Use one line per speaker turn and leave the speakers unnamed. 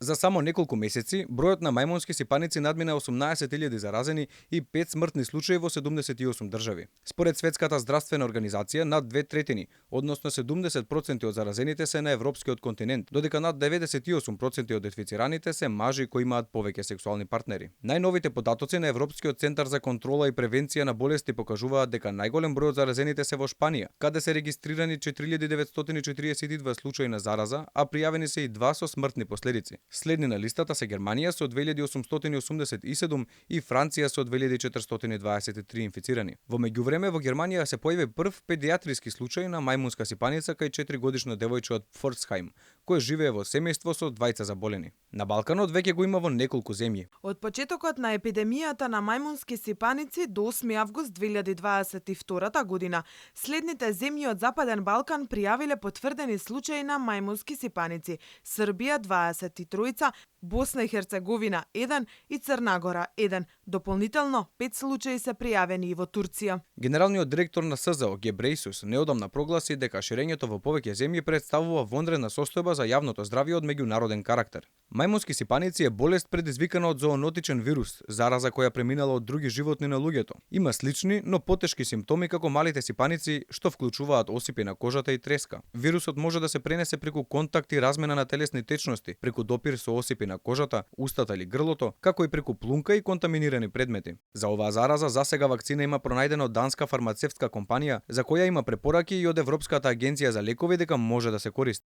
За само неколку месеци, бројот на мајмунски сипаници надмина 18.000 заразени и 5 смртни случаи во 78 држави. Според Светската здравствена организација, над 2/3, односно 70% од заразените се на европскиот континент, додека над 98% од инфицираните се мажи кои имаат повеќе сексуални партнери. Најновите податоци на Европскиот центар за контрола и превенција на болести покажуваат дека најголем број од заразените се во Шпанија, каде се регистрирани 4942 случаи на зараза, а пријавени се и 2 со смртни последици. Следни на листата се Германија со 2887 и Франција со 2423 инфицирани. Во меѓувреме во Германија се појави прв педијатриски случај на мајмунска сипаница кај 4-годишно девојче од Форцхајм, кој живее во семејство со двајца заболени. На Балканот веќе го има во неколку земји.
Од почетокот на епидемијата на мајмунски сипаници до 8 август 2022 година, следните земји од Западен Балкан пријавиле потврдени случаи на мајмунски сипаници: Србија 23, Босна и Херцеговина 1 и Црна Гора 1. Дополнително 5 случаи се пријавени и во Турција.
Генералниот директор на СЗО Гебрејсус неодамна прогласи дека ширењето во повеќе земји представува вонредна состојба за јавното здравје од меѓународен карактер. Мајмунски сипаници е болест предизвикана од зоонотичен вирус, зараза која преминала од други животни на луѓето. Има слични, но потешки симптоми како малите сипаници, што вклучуваат осипи на кожата и треска. Вирусот може да се пренесе преку контакт и размена на телесни течности, преку допир со осипи на кожата, устата или грлото, како и преку плунка и контаминирани предмети. За оваа зараза засега вакцина има пронајдена од данска фармацевтска компанија, за која има препораки и од Европската агенција за лекови дека може да се користи.